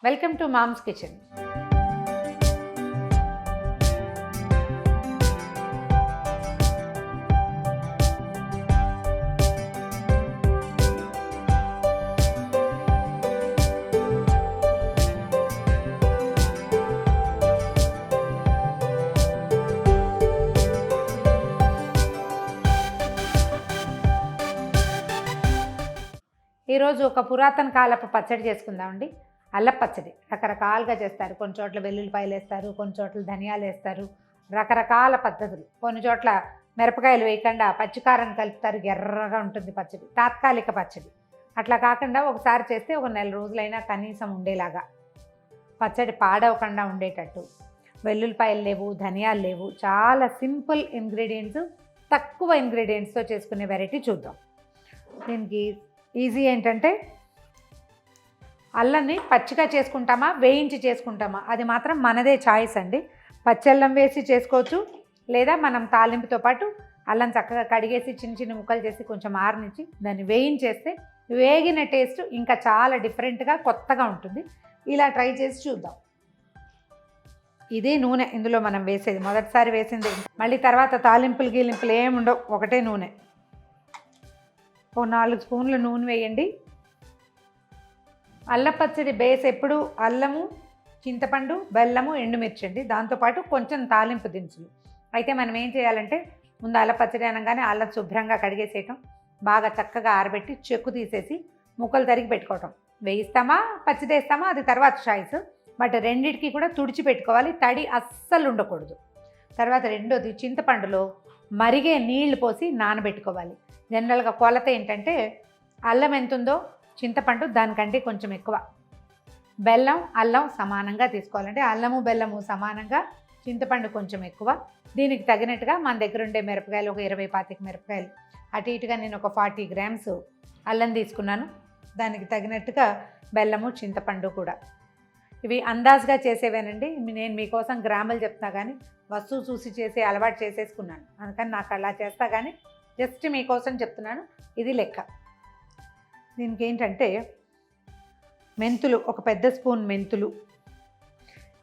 Welcome to moms kitchen. ఈరోజు ఒక పురాతన కాలపు పచ్చడి చేసుకుందామండి. అల్లం పచ్చడి రకరకాలుగా చేస్తారు. కొన్ని చోట్ల వెల్లుల్లిపాయలు వేస్తారు, కొన్ని చోట్ల ధనియాలు వేస్తారు, రకరకాల పద్ధతులు. కొన్ని చోట్ల మిరపకాయలు వేయకుండా పచ్చికారం కలుపుతారు, ఎర్రగా ఉంటుంది పచ్చడి. తాత్కాలిక పచ్చడి అట్లా కాకుండా ఒకసారి చేస్తే ఒక నెల రోజులైనా కనీసం ఉండేలాగా పచ్చడి పాడవకుండా ఉండేటట్టు. వెల్లుల్లిపాయలు లేవు, ధనియాలు లేవు, చాలా సింపుల్ ఇంగ్రీడియంట్స్, తక్కువ ఇంగ్రీడియంట్స్తో చేసుకునే వెరైటీ చూద్దాం. దీనికి ఈజీ ఏంటంటే అల్లంని పచ్చిగా చేసుకుంటామా వేయించి చేసుకుంటామా అది మాత్రం మనదే చాయిస్ అండి. పచ్చల్లం వేసి చేసుకోవచ్చు, లేదా మనం తాలింపుతో పాటు అల్లం చక్కగా కడిగేసి చిన్న చిన్న ముక్కలు చేసి కొంచెం ఆరనిచ్చి దాన్ని వేయించేస్తే వేగిన టేస్ట్ ఇంకా చాలా డిఫరెంట్గా కొత్తగా ఉంటుంది. ఇలా ట్రై చేసి చూద్దాం. ఇదే నూనె ఇందులో మనం వేసేది, మొదటిసారి వేసింది. మళ్ళీ తర్వాత తాలింపులు గీలింపులు ఏముండవు, ఒకటే నూనె. ఓ 4 స్పూన్లు నూనె వేయండి. అల్లం పచ్చడి బేస్ ఎప్పుడు అల్లము, చింతపండు, బెల్లము, ఎండుమిర్చి అండి. దాంతోపాటు కొంచెం తాలింపు దినుసులు. అయితే మనం ఏం చేయాలంటే ముందు అల్లం పచ్చడి అనగానే అల్లం శుభ్రంగా కడిగేసేయటం, బాగా చక్కగా ఆరబెట్టి చెక్కు తీసేసి ముక్కలు తరిగి పెట్టుకోవటం. వేయిస్తామా పచ్చడి వేస్తామా అది తర్వాత చాయిస్, బట్ రెండింటికి కూడా తుడిచి పెట్టుకోవాలి, తడి అస్సలు ఉండకూడదు. తర్వాత రెండోది చింతపండులో మరిగే నీళ్లు పోసి నానబెట్టుకోవాలి. జనరల్గా కొలత ఏంటంటే అల్లం ఎంత ఉందో చింతపండు దానికంటే కొంచెం ఎక్కువ, బెల్లం అల్లం సమానంగా తీసుకోవాలంటే అల్లము బెల్లము సమానంగా, చింతపండు కొంచెం ఎక్కువ. దీనికి తగినట్టుగా మన దగ్గర ఉండే మిరపకాయలు ఒక 20-25 మిరపకాయలు, అటు ఇటుగా నేను ఒక 40 గ్రామ్స్ అల్లం తీసుకున్నాను. దానికి తగినట్టుగా బెల్లము, చింతపండు కూడా. ఇవి అందాజుగా చేసేవేనండి. నేను మీకోసం గ్రాములు చెప్తా కానీ వస్తువు చూసి చేసే అలవాటు చేసేసుకున్నాను, అందుకని నాకు అలా చేస్తా కానీ జస్ట్ మీకోసం చెప్తున్నాను. ఇది లెక్క. దీనికి ఏంటంటే మెంతులు ఒక పెద్ద స్పూన్ మెంతులు.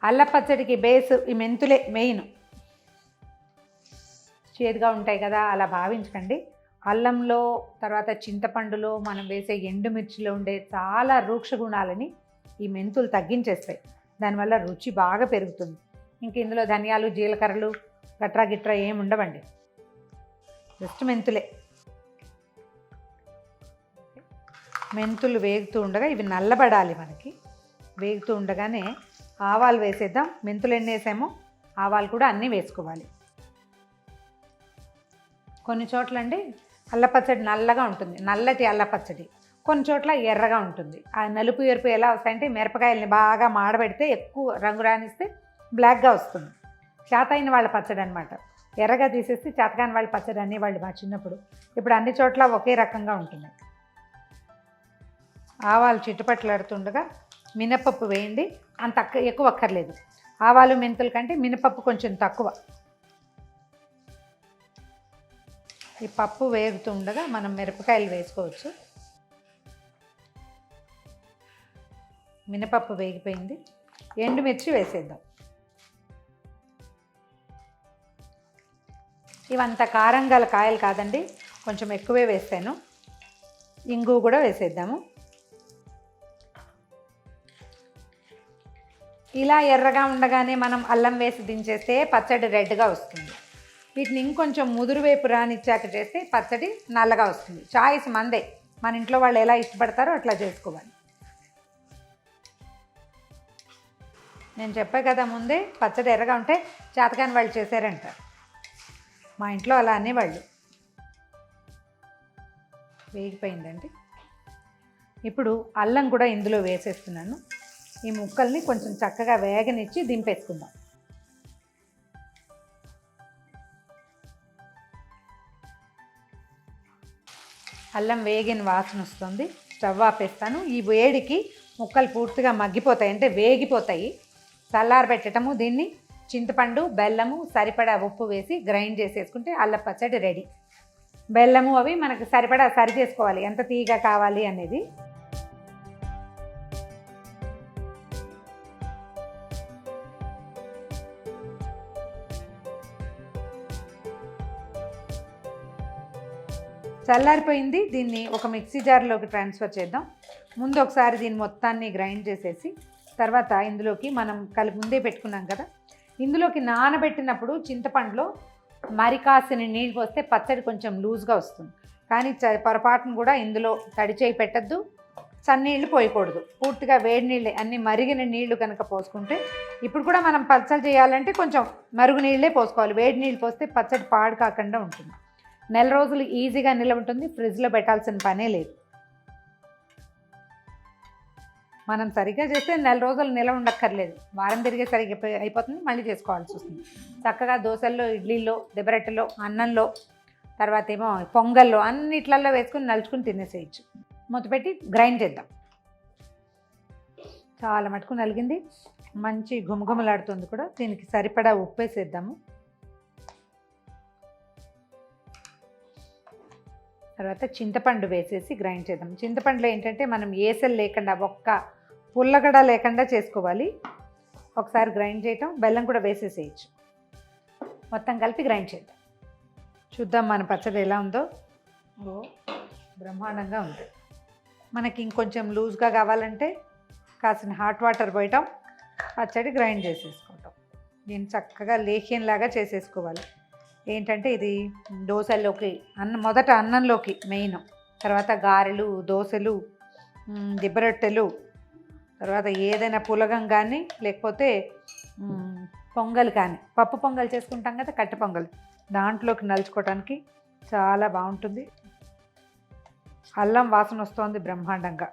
అల్లం పచ్చడికి బేస్ ఈ మెంతులే మెయిన్. చేదుగా ఉంటాయి కదా అలా భావించకండి. అల్లంలో తర్వాత చింతపండులో మనం వేసే ఎండుమిర్చిలో ఉండే చాలా రూక్ష గుణాలని ఈ మెంతులు తగ్గించేస్తాయి. దానివల్ల రుచి బాగా పెరుగుతుంది. ఇంక ఇందులో ధనియాలు, జీలకర్రలు గట్రా గిట్రా ఏమి ఉండవండి, జస్ట్ మెంతులే. మెంతులు వేగుతూ ఉండగా ఇవి నల్లబడాలి మనకి. వేగుతూ ఉండగానే ఆవాలు వేసేద్దాం. మెంతులు ఎన్ని వేసామో ఆవాలు కూడా అన్నీ వేసుకోవాలి. కొన్ని చోట్ల అండి అల్లం పచ్చడి నల్లగా ఉంటుంది, నల్లటి అల్లం పచ్చడి. కొన్ని చోట్ల ఎర్రగా ఉంటుంది. ఆ నలుపు ఎరుపు ఎలా వస్తాయంటే మిరపకాయలని బాగా మాడబెడితే ఎక్కువ రంగు రానిస్తే బ్లాక్గా వస్తుంది. చేతైన వాళ్ళ పచ్చడి అనమాట. ఎర్రగా తీసేస్తే చేతకాని వాళ్ళ పచ్చడి అనేవాళ్ళు మా చిన్నప్పుడు. ఇప్పుడు అన్ని చోట్ల ఒకే రకంగా ఉంటుంది. ఆవాలు చిట్టుపట్లాడుతుండగా మినపప్పు వేయండి. అంత ఎక్కువ అక్కర్లేదు. ఆవాలు మెంతుల కంటే మినపప్పు కొంచెం తక్కువ. ఈ పప్పు వేగుతుండగా మనం మిరపకాయలు వేసుకోవచ్చు. మినపప్పు వేగిపోయింది. ఎండుమిర్చి వేసేద్దాం. ఇవంత కారం గల కాయలు కాదండి, కొంచెం ఎక్కువే వేస్తాను. ఇంగు కూడా వేసేద్దాము. ఇలా ఎర్రగా ఉండగానే మనం అల్లం వేసి దించేస్తే పచ్చడి రెడ్గా వస్తుంది. వీటిని ఇంకొంచెం ముదురు వేపు రానిచ్చాక చేస్తే పచ్చడి నల్లగా వస్తుంది. చాయిస్ మందే, మన ఇంట్లో వాళ్ళు ఎలా ఇష్టపడతారో అట్లా చేసుకోవాలి. నేను చెప్పా కదా ముందే, పచ్చడి ఎర్రగా ఉంటే చేతకాని వాళ్ళు చేశారంటారు. మా ఇంట్లో అలా అనేవాళ్ళు. వేగిపోయిందండి. ఇప్పుడు అల్లం కూడా ఇందులో వేసేస్తున్నాను. ఈ ముక్కల్ని కొంచెం చక్కగా వేగనిచ్చి దింపేసుకుందాం. అల్లం వేగిన వాసన వస్తుంది. స్టవ్ ఆపేస్తాను. ఈ వేడికి ముక్కలు పూర్తిగా మగ్గిపోతాయి, అంటే వేగిపోతాయి. చల్లారబెట్టడము. దీన్ని చింతపండు, బెల్లము, సరిపడా ఉప్పు వేసి గ్రైండ్ చేసేసుకుంటే అల్లం పచ్చడి రెడీ. బెల్లము అవి మనకు సరిపడా సరి చేసుకోవాలి, ఎంత తీగ కావాలి అనేది. చల్లారిపోయింది. దీన్ని ఒక మిక్సీ జార్లోకి ట్రాన్స్ఫర్ చేద్దాం. ముందు ఒకసారి దీన్ని మొత్తాన్ని గ్రైండ్ చేసేసి తర్వాత ఇందులోకి మనం ముందే పెట్టుకున్నాం కదా, ఇందులోకి నానబెట్టినప్పుడు చింతపండులో మరి కాసిన నీళ్ళు పోస్తే పచ్చడి కొంచెం లూజ్గా వస్తుంది. కానీ పొరపాటును కూడా ఇందులో తడి చేయి పెట్టద్దు, చన్నీళ్ళు పోయకూడదు. పూర్తిగా వేడి నీళ్ళే, అన్ని మరిగిన నీళ్లు కనుక పోసుకుంటే, ఇప్పుడు కూడా మనం పచ్చడి చేయాలంటే కొంచెం మరుగు నీళ్ళే పోసుకోవాలి. వేడి నీళ్ళు పోస్తే పచ్చడి పాడు కాకుండా ఉంటుంది. నెల రోజులు ఈజీగా నిల్వ ఉంటుంది. ఫ్రిడ్జ్లో పెట్టాల్సిన పనే లేదు. మనం సరిగ్గా చేస్తే నెల రోజులు నిల్వ ఉండక్కర్లేదు. వారం తిరిగే సరిగ్గా అయిపోతుంది, మళ్ళీ చేసుకోవాల్సి వస్తుంది. చక్కగా దోశల్లో, ఇడ్లీలో, దెబ్బరొట్టెలో, అన్నంలో, తర్వాత ఏమో పొంగల్లో, అన్నిట్లలో వేసుకుని నలుచుకుని తినేసేయచ్చు. మూతపెట్టి గ్రైండ్ చేద్దాం. చాలా మటుకు నలిగింది, మంచి గుమగుమలాడుతుంది కూడా. దీనికి సరిపడా ఉప్పు వేసేద్దాము. తర్వాత చింతపండు వేసేసి గ్రైండ్ చేద్దాం. చింతపండులో ఏంటంటే మనం ఏసలు లేకుండా, ఒక్క పుల్లగడ లేకుండా చేసుకోవాలి. ఒకసారి గ్రైండ్ చేయటం, బెల్లం కూడా వేసేసేయచ్చు. మొత్తం కలిపి గ్రైండ్ చేద్దాం. చూద్దాం మన పచ్చడి ఎలా ఉందో. బ్రహ్మాండంగా ఉంది. మనకి ఇంకొంచెం లూజ్గా కావాలంటే కాసిన హాట్ వాటర్ పోయటం, పచ్చడి గ్రైండ్ చేసేసుకోవటం. దీన్ని చక్కగా లేహ్యంలాగా చేసేసుకోవాలి. ఏంటంటే ఇది దోశల్లోకి, మొదట అన్నంలోకి మెయిన్, తర్వాత గారెలు, దోశలు, దిబ్బరొట్టెలు, తర్వాత ఏదైనా పులగం కానీ లేకపోతే పొంగల్ కానీ, పప్పు పొంగల్ చేసుకుంటాం కదా, కట్టె పొంగల్, దాంట్లోకి నలుచుకోవడానికి చాలా బాగుంటుంది. అల్లం వాసన వస్తోంది బ్రహ్మాండంగా.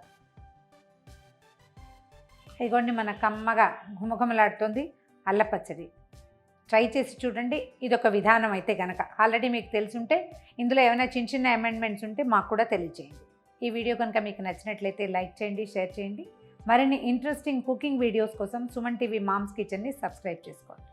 ఇగోండి మన కమ్మగా గుమగుమలాడుతుంది అల్ల పచ్చడి. ట్రై చేసి చూడండి. ఇదొక విధానం అయితే కనుక. ఆల్రెడీ మీకు తెలిసుంటే ఇందులో ఏమైనా చిన్న చిన్న అమెండ్మెంట్స్ ఉంటే మాకు కూడా తెలియజేయండి. ఈ వీడియో కనుక మీకు నచ్చినట్లయితే లైక్ చేయండి, షేర్ చేయండి. మరిన్ని ఇంట్రెస్టింగ్ కుకింగ్ వీడియోస్ కోసం సుమన్ టీవీ మామ్స్ కిచెన్ని సబ్స్క్రైబ్ చేసుకోండి.